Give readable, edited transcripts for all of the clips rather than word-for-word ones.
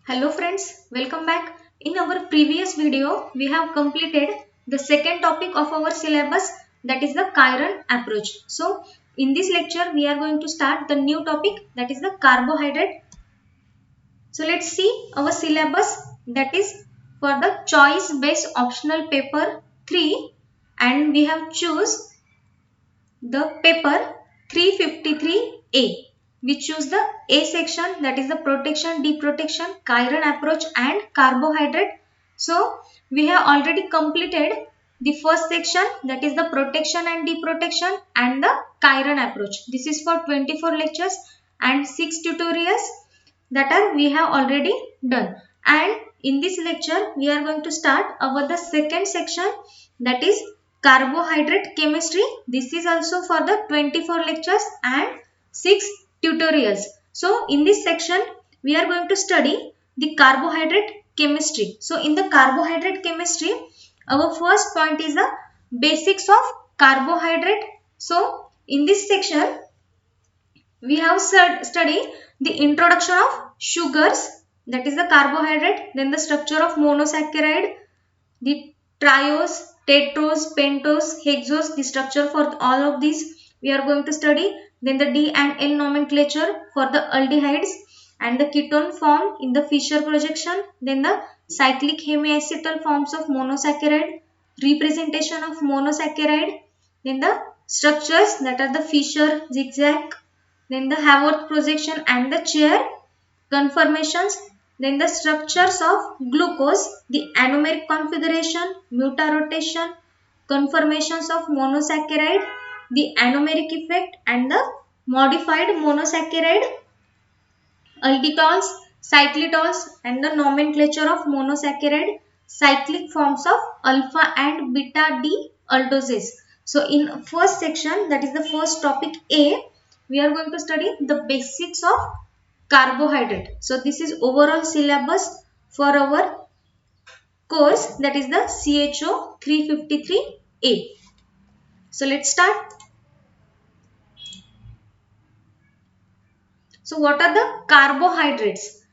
Hello friends, welcome back. In our previous video, we have completed the second topic of our syllabus, that is the Chiron approach. So, in this lecture, we are going to start the new topic, that is the carbohydrate. So, let's see our syllabus, that is for the choice based optional paper 3, and we have choose the paper 353A. We choose the A section, that is the protection, deprotection, Chiron approach and carbohydrate. So we have already completed the first section, that is the protection and deprotection and the Chiron approach. This is for 24 lectures and 6 tutorials that are we have already done. And in this lecture we are going to start our the second section, that is carbohydrate chemistry. This is also for the 24 lectures and 6 tutorials. So in this section we are going to study the carbohydrate chemistry. So in the carbohydrate chemistry, our first point is the basics of carbohydrate. So in this section we have studied the introduction of sugars, that is the carbohydrate, then the structure of monosaccharide, the triose, tetrose, pentose, hexose, the structure for all of these we are going to study. Then the D and L nomenclature for the aldehydes and the ketone form in the Fischer projection. Then the cyclic hemiacetal forms of monosaccharide, representation of monosaccharide. Then the structures that are the Fischer, zigzag. Then the Haworth projection and the chair conformations. Then the structures of glucose, the anomeric configuration, mutarotation, conformations of monosaccharide, the anomeric effect and the modified monosaccharide, alditols, cyclitols and the nomenclature of monosaccharide, cyclic forms of alpha and beta D aldoses. So in first section, that is the first topic A, we are going to study the basics of carbohydrate. So this is overall syllabus for our course, that is the CHO 353A. So let's start. So what are the carbohydrates?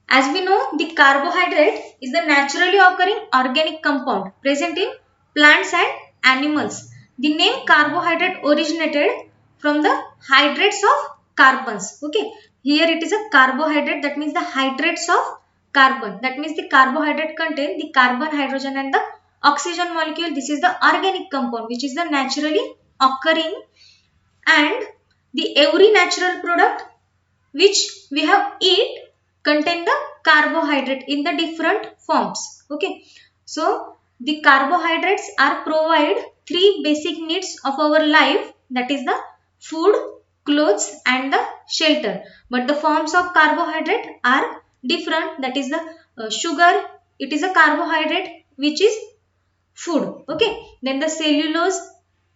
As we know, the carbohydrate is the naturally occurring organic compound present in plants and animals. The name carbohydrate originated from the hydrates of carbons. Okay, here it is a carbohydrate, that means the hydrates of carbon. That means the carbohydrate contain the carbon, hydrogen and the oxygen molecule. This is the organic compound which is the naturally occurring, and the every natural product which we have eat contain the carbohydrate in the different forms. Okay, so the carbohydrates are provide three basic needs of our life, that is the food, clothes and the shelter. But the forms of carbohydrate are different, that is the sugar, it is a carbohydrate which is food. Okay, then the cellulose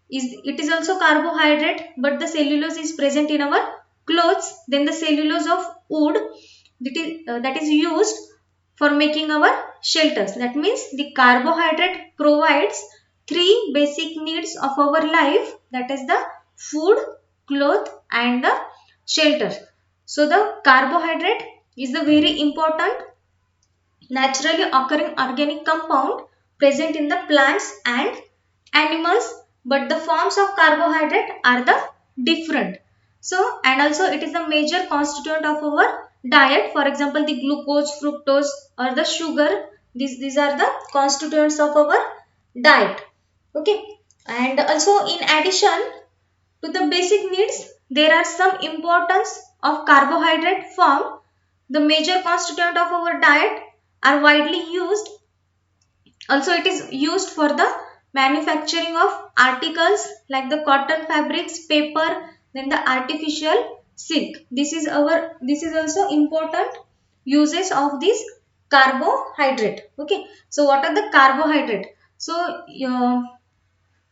is, it is also carbohydrate, but the cellulose is present in our clothes. Then the cellulose of wood, that is used for making our shelters. That means the carbohydrate provides three basic needs of our life, that is the food, cloth and the shelter. So the carbohydrate is the very important naturally occurring organic compound present in the plants and animals, but the forms of carbohydrate are the different. So and also it is a major constituent of our diet. For example, the glucose, fructose or the sugar, these are the constituents of our diet. Okay, and also in addition to the basic needs, there are some importance of carbohydrate form. The major constituent of our diet are widely used. Also it is used for the manufacturing of articles like the cotton fabrics, paper, then the artificial silk. This is also important uses of this carbohydrate. Okay, so what are the carbohydrate? So you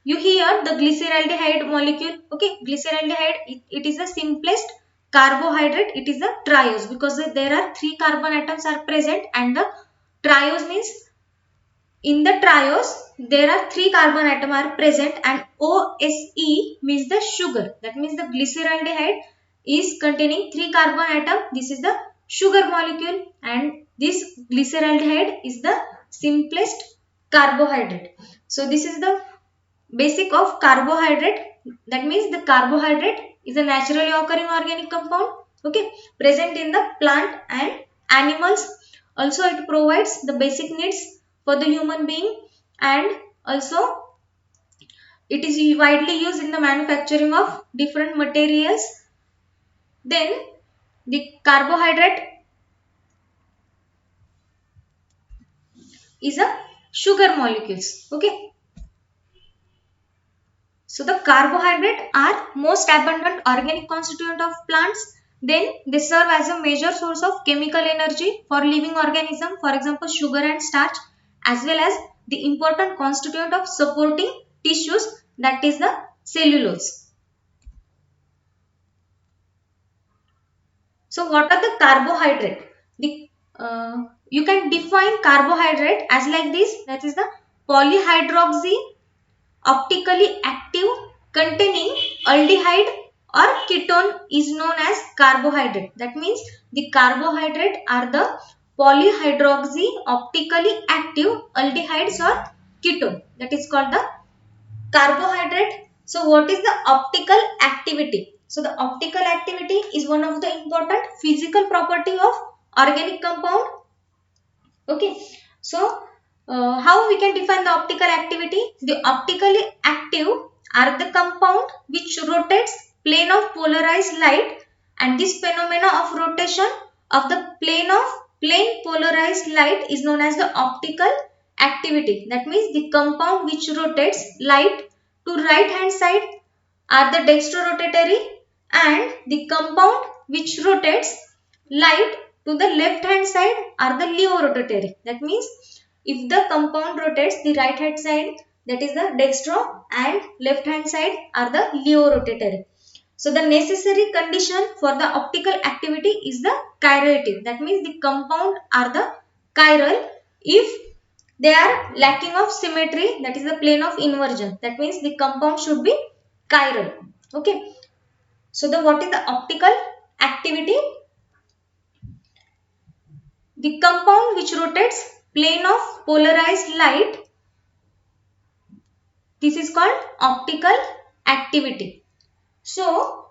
hear the glyceraldehyde molecule. Okay, glyceraldehyde, it is the simplest carbohydrate. It is the triose because there are three carbon atoms are present, and the triose means in the triose there are three carbon atoms are present, and OSE means the sugar. That means the glyceraldehyde is containing three carbon atom. This is the sugar molecule, and This glyceraldehyde is the simplest carbohydrate. So this is the basic of carbohydrate. That means the carbohydrate is a naturally occurring organic compound, okay, present in the plant and animals. Also it provides the basic needs for the human being, and also it is widely used in the manufacturing of different materials. Then the carbohydrate is a sugar molecules, okay. So the carbohydrate are most abundant organic constituent of plants. Then they serve as a major source of chemical energy for living organism, for example sugar and starch, as well as the important constituent of supporting tissues, that is the cellulose. So what are the carbohydrate? The you can define carbohydrate as like this, that is the polyhydroxy optically active containing aldehyde or ketone is known as carbohydrate. That means the carbohydrate are the polyhydroxy optically active aldehydes or ketone, that is called the carbohydrate. So what is the optical activity? So the optical activity is one of the important physical property of organic compound. Okay. So how we can define the optical activity? The optically active are the compound which rotates plane of polarized light, and this phenomena of rotation of the plane polarized light is known as the optical activity. That means the compound which rotates light to right hand side are the dextrorotatory, and the compound which rotates light to the left hand side are the levorotatory. That means if the compound rotates the right hand side, that is the dextro, and left hand side are the levorotatory. So the necessary condition for the optical activity is the chirality. That means the compound are the chiral if they are lacking of symmetry, that is the plane of inversion. That means the compound should be chiral. Okay. So the what is the optical activity? The compound which rotates plane of polarized light, this is called optical activity. So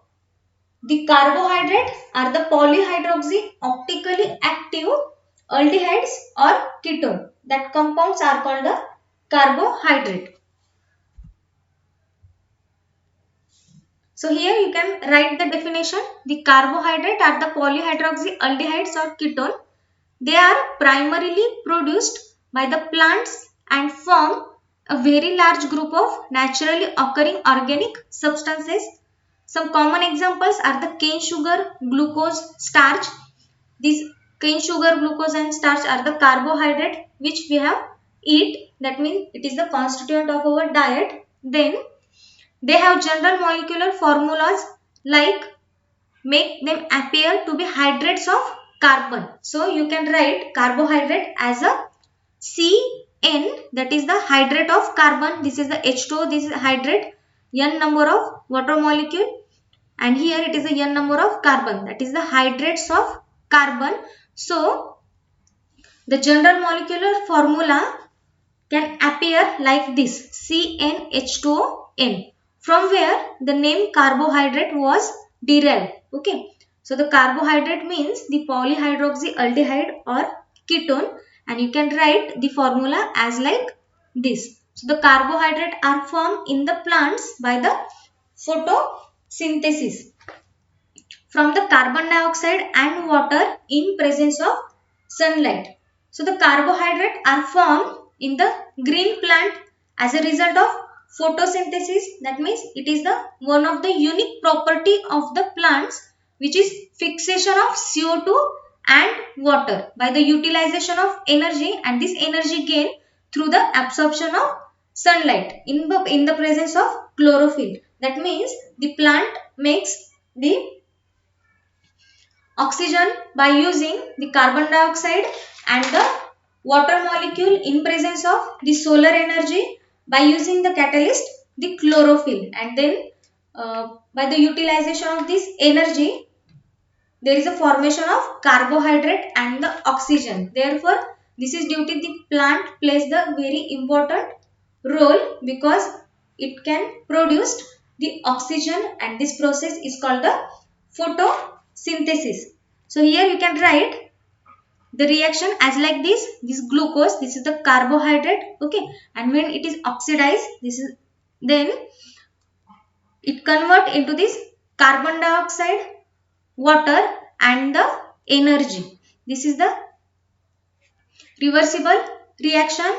the carbohydrate are the polyhydroxy optically active aldehydes or ketone. That compounds are called the carbohydrate. So here you can write the definition. The carbohydrate are the polyhydroxy aldehydes or ketone. They are primarily produced by the plants and form a very large group of naturally occurring organic substances. Some common examples are the cane sugar, glucose, starch. These cane sugar, glucose and starch are the carbohydrate which we have eat. That means it is the constituent of our diet. Then they have general molecular formulas like make them appear to be hydrates of carbon. So you can write carbohydrate as a CN, that is the hydrate of carbon. This is the H2O, this is hydrate, N number of water molecule, and here it is the N number of carbon, that is the hydrates of carbon. So the general molecular formula can appear like this, CnH2n, from where the name carbohydrate was derived. Okay. So the carbohydrate means the polyhydroxy aldehyde or ketone, and you can write the formula as like this. So the carbohydrate are formed in the plants by the photosynthesis from the carbon dioxide and water in presence of sunlight. So the carbohydrate are formed in the green plant as a result of photosynthesis. That means it is the one of the unique property of the plants, which is fixation of CO2 and water by the utilization of energy, and this energy gain through the absorption of sunlight in the presence of chlorophyll. That means the plant makes the oxygen by using the carbon dioxide and the water molecule in presence of the solar energy by using the catalyst the chlorophyll, and then by the utilization of this energy there is a formation of carbohydrate and the oxygen. Therefore this is due to the plant plays the very important role because it can produce the oxygen, and this process is called the photosynthesis. So here you can write the reaction as like this glucose, this is the carbohydrate, okay, and when it is oxidized, this is then it convert into this carbon dioxide, water and the energy. This is the reversible reaction.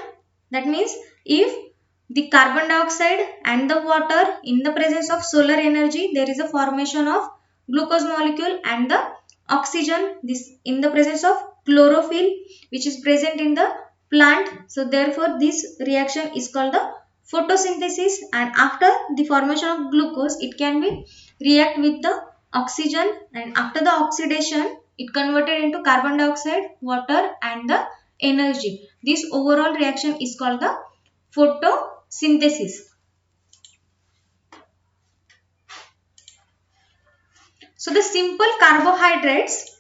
That means if the carbon dioxide and the water in the presence of solar energy, there is a formation of glucose molecule, and the oxygen, this in the presence of chlorophyll which is present in the plant. So therefore this reaction is called the photosynthesis, and after the formation of glucose it can be react with the oxygen, and after the oxidation it converted into carbon dioxide, water and the energy. This overall reaction is called the photosynthesis. So the simple carbohydrates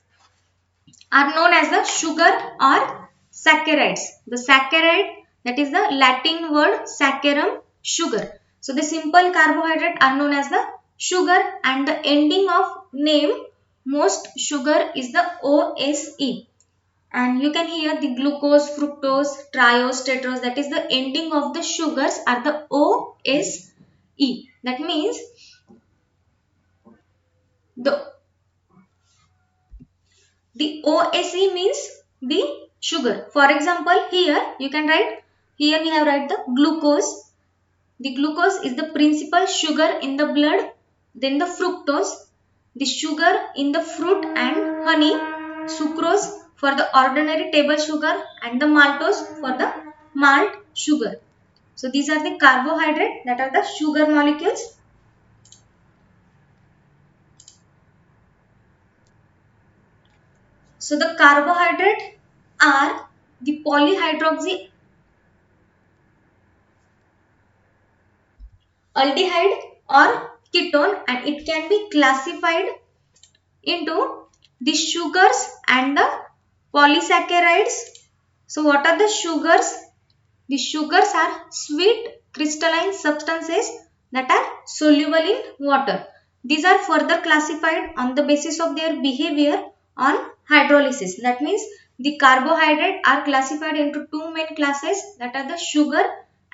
are known as the sugar or saccharides. The saccharide, that is the Latin word saccharum, sugar. So the simple carbohydrate are known as the sugar, and the ending of name most sugar is the OSE. And you can hear the glucose, fructose, triose, tetrose, that is the ending of the sugars are the OSE. That means the OSE means the sugar. For example, here you can write, here we have write the glucose. The glucose is the principal sugar in the blood. Then the fructose, the sugar in the fruit and honey. Sucrose for the ordinary table sugar, and the maltose for the malt sugar. So these are the carbohydrate, that are the sugar molecules. So the carbohydrate are the polyhydroxy aldehyde or ketone, and it can be classified into the sugars and the polysaccharides. So what are the sugars? The sugars are sweet crystalline substances that are soluble in water. These are further classified on the basis of their behavior on hydrolysis. That means the carbohydrate are classified into two main classes, that are the sugar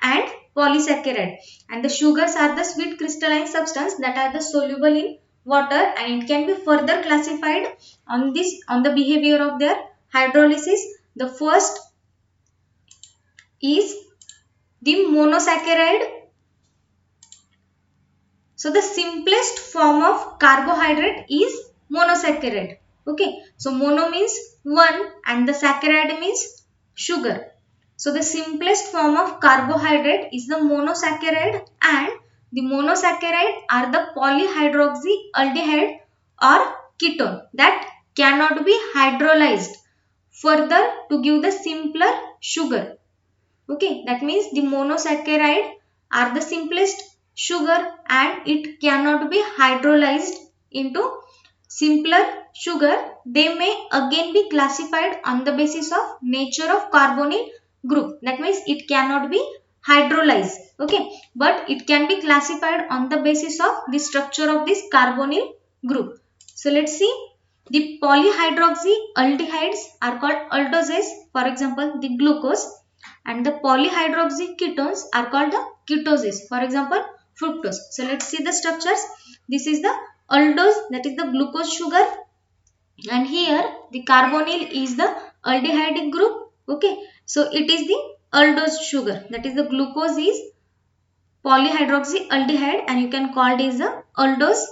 and polysaccharide. And the sugars are the sweet crystalline substance that are the soluble in water, and it can be further classified on the behavior of their hydrolysis. The first is the monosaccharide. So the simplest form of carbohydrate is monosaccharide. Okay, so mono means one and the saccharide means sugar. So the simplest form of carbohydrate is the monosaccharide, and the monosaccharide are the polyhydroxy aldehyde or ketone that cannot be hydrolyzed further to give the simpler sugar. Okay, that means the monosaccharide are the simplest sugar, and it cannot be hydrolyzed into simpler sugar. They may again be classified on the basis of nature of carbonyl group. That means it cannot be hydrolyzed. Okay, but it can be classified on the basis of the structure of this carbonyl group. So let's see. The polyhydroxy aldehydes are called aldosates. For example, the glucose, and the polyhydroxy ketones are called the ketoses. For example, fructose. So let's see the structures. This is the aldose, that is the glucose sugar, and here the carbonyl is the aldehyde group. Okay, so it is the aldose sugar, that is the glucose is polyhydroxy aldehyde, and you can call it as the aldose,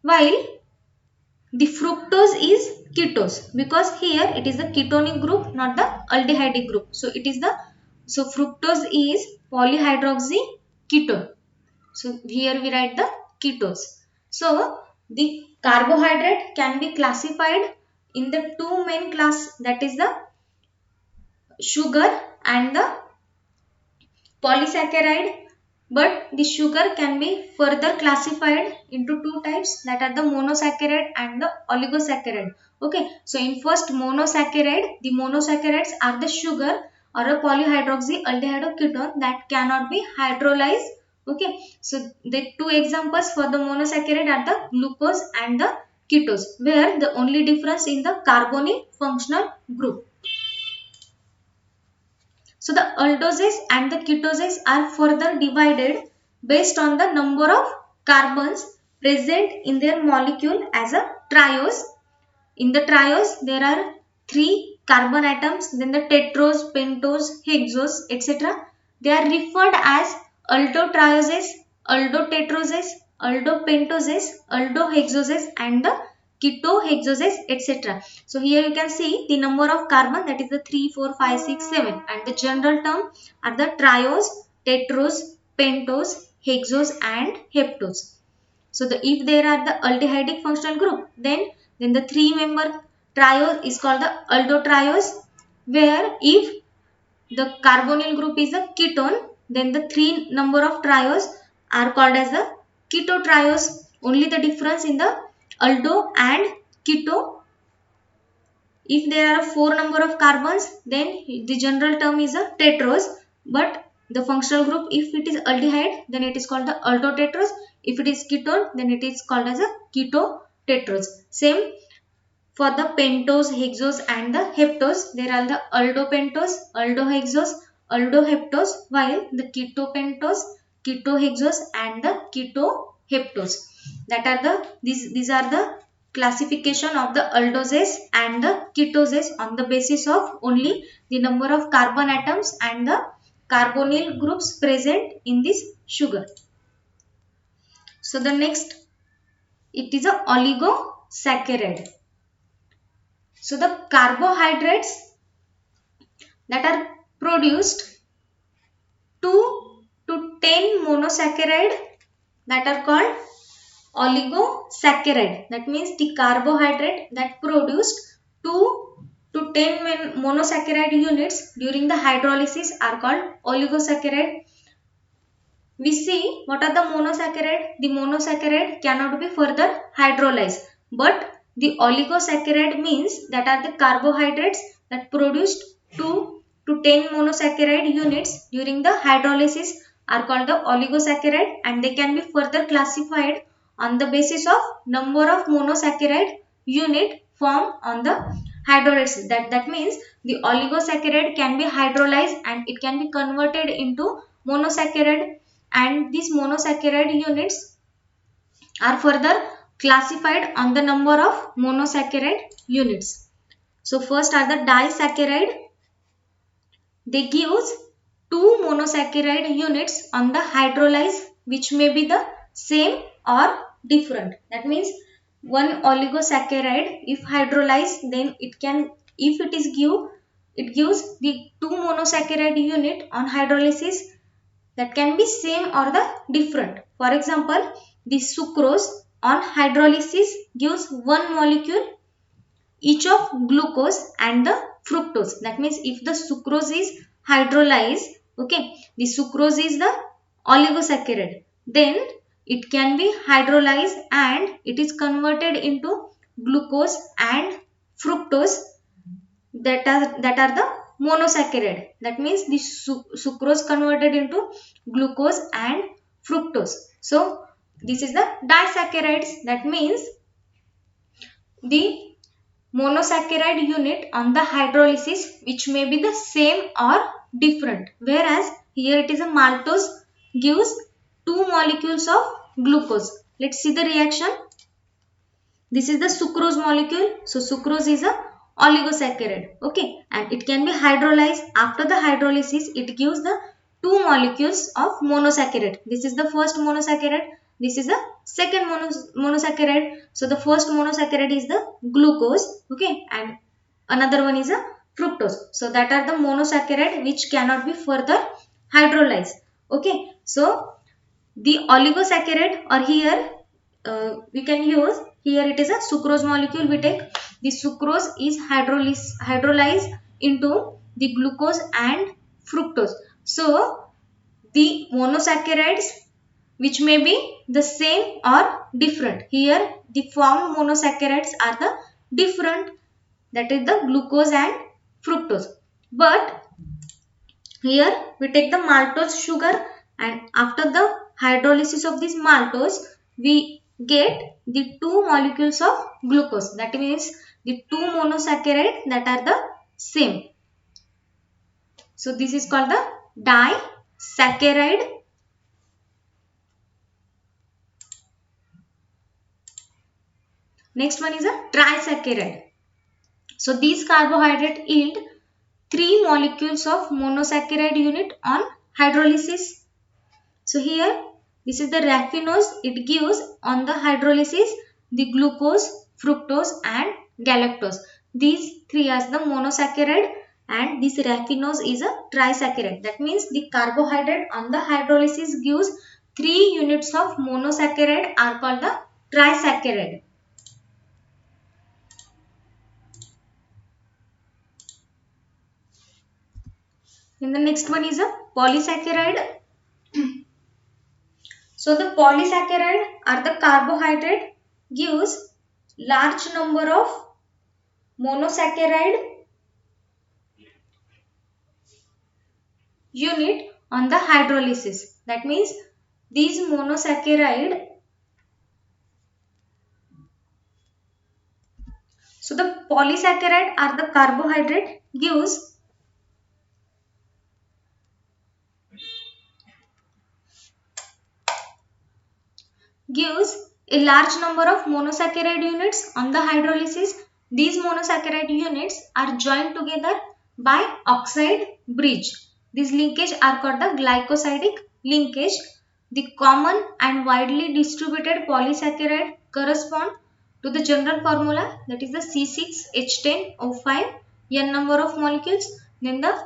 while the fructose is ketose, because here it is the ketonic group, not the aldehyde group. So it is the fructose is polyhydroxy ketone. So here we write the ketose. So the carbohydrate can be classified in the two main class, that is the sugar and the polysaccharide. But the sugar can be further classified into two types, that are the monosaccharide and the oligosaccharide. Okay, so in first monosaccharide, the monosaccharides are the sugar or a polyhydroxyaldehyde of ketone that cannot be hydrolyzed. Okay, so the two examples for the monosaccharide are the glucose and the ketose, where the only difference in the carbonyl functional group. So the aldoses and the ketoses are further divided based on the number of carbons present in their molecule as a triose. In the triose, there are 3 carbon atoms, then the tetrose, pentose, hexose, etc. They are referred as aldotrioses, aldotetroses, aldopentoses, aldohexoses and the ketohexoses, etc. So here you can see the number of carbon, that is the 3, 4, 5, 6, 7, and the general term are the triose, tetrose, pentose, hexose and heptose. So if there are the aldehydic functional group, then the 3-member triose is called the aldotriose, where if the carbonyl group is a ketone, then the 3 number of triose are called as the ketotriose. Only the difference in the aldo and keto. If there are 4 number of carbons, then the general term is a tetrose, but the functional group, if it is aldehyde, then it is called the aldotetrose. If it is ketone, then it is called as a ketotetrose. Same for the pentose, hexose and the heptose. There are the aldopentose, aldohexose, aldoheptose, while the ketopentose, ketohexose and the ketoheptose. That are the these are the classification of the aldoses and the ketoses on the basis of only the number of carbon atoms and the carbonyl groups present in this sugar. So the next, it is a oligosaccharide. So the carbohydrates that are produced 2 to 10 monosaccharide, that are called oligosaccharide. That means the carbohydrate that produced 2 to 10 monosaccharide units during the hydrolysis are called oligosaccharide. We see what are the monosaccharide. The monosaccharide cannot be further hydrolyzed, but the oligosaccharide means that are the carbohydrates that produced 2 to 10 monosaccharide units during the hydrolysis are called the oligosaccharide, and they can be further classified on the basis of number of monosaccharide unit formed on the hydrolysis. That means the oligosaccharide can be hydrolyzed and it can be converted into monosaccharide, and these monosaccharide units are further classified on the number of monosaccharide units. So first are the disaccharide. They gives 2 monosaccharide units on the hydrolyze, which may be the same or different. That means one oligosaccharide, if hydrolyzed, then it can, if it is it gives the 2 monosaccharide unit on hydrolysis that can be same or the different. For example, the sucrose on hydrolysis gives one molecule each of glucose and the fructose. That means if the sucrose is hydrolyzed, okay, the sucrose is the oligosaccharide, then it can be hydrolyzed and it is converted into glucose and fructose, that are the monosaccharide. That means the sucrose converted into glucose and fructose. So this is the disaccharides. That means the monosaccharide unit on the hydrolysis which may be the same or different, whereas here it is a maltose gives 2 molecules of glucose. Let's see the reaction. This is the sucrose molecule. So sucrose is a oligosaccharide, okay, and it can be hydrolyzed. After the hydrolysis, it gives the 2 molecules of monosaccharide. This is the first monosaccharide, this is the second monosaccharide. So the first monosaccharide is the glucose, okay, and another one is a fructose. So that are the monosaccharide which cannot be further hydrolyzed, okay. So the oligosaccharide, or here we can use, here it is a sucrose molecule we take. The sucrose is hydrolyzed into the glucose and fructose. So the monosaccharides which may be the same or different. Here the formed monosaccharides are the different, that is the glucose and fructose. But here we take the maltose sugar, and after the hydrolysis of this maltose we get the two molecules of glucose. That means the two monosaccharides that are the same. So this is called the disaccharide. Next one is a trisaccharide. So these carbohydrate yield three molecules of monosaccharide unit on hydrolysis. So here this is the raffinose. It gives on the hydrolysis the glucose, fructose and galactose. These three are the monosaccharide, and this raffinose is a trisaccharide. That means the carbohydrate on the hydrolysis gives 3 units of monosaccharide are called the trisaccharide. And the next one is a polysaccharide. So the polysaccharide are the carbohydrate gives large number of monosaccharide unit on the hydrolysis. That means these monosaccharide, so the polysaccharide are the carbohydrate gives a large number of monosaccharide units on the hydrolysis. These monosaccharide units are joined together by oxide bridge. These linkage are called the glycosidic linkage. The common and widely distributed polysaccharide correspond to the general formula, that is the C6H10O5, n number of molecules. Then the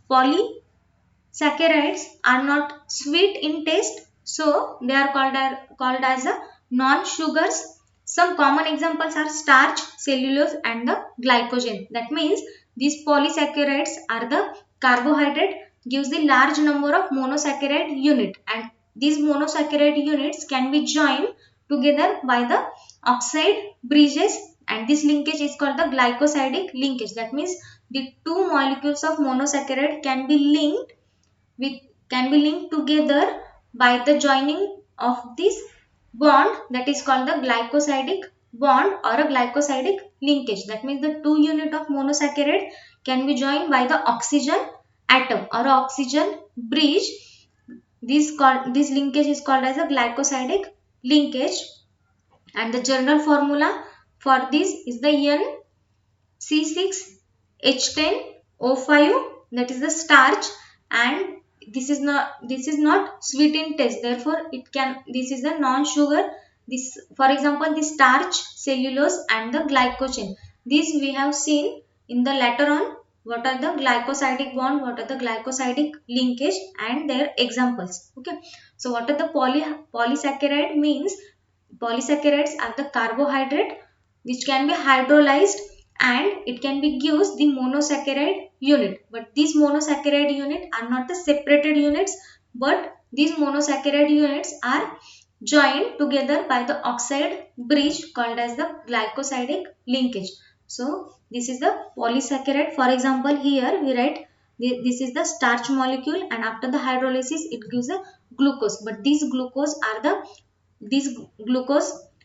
polysaccharides are not sweet in taste, so they are called as a non-sugars. Some common examples are starch, cellulose and the glycogen. That means these polysaccharides are the carbohydrate gives the large number of monosaccharide unit, and these monosaccharide units can be joined together by the oxide bridges, and this linkage is called the glycosidic linkage. That means the two molecules of monosaccharide can be linked together by the joining of this bond, that is called the glycosidic bond or a glycosidic linkage. That means the two unit of monosaccharide can be joined by the oxygen atom or oxygen bridge. This linkage is called as a glycosidic linkage, and the general formula for this is the NC6H10O5, that is the starch, and this is not sweet in taste, therefore this is the non-sugar. This, for example, the starch, cellulose and the glycogen, these we have seen in the later on what are the glycosidic bond, what are the glycosidic linkage and their examples. Okay, so what are the polysaccharide means? Polysaccharides are the carbohydrate which can be hydrolyzed and it can be gives the monosaccharide unit, but these monosaccharide unit are not the separated units, but these monosaccharide units are joined together by the oxide bridge called as the glycosidic linkage. So this is the polysaccharide. For example, here we write this is the starch molecule, and after the hydrolysis it gives a glucose, but these glucose,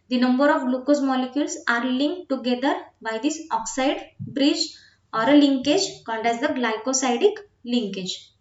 the number of glucose molecules are linked together by this oxide bridge or a linkage called as the glycosidic linkage.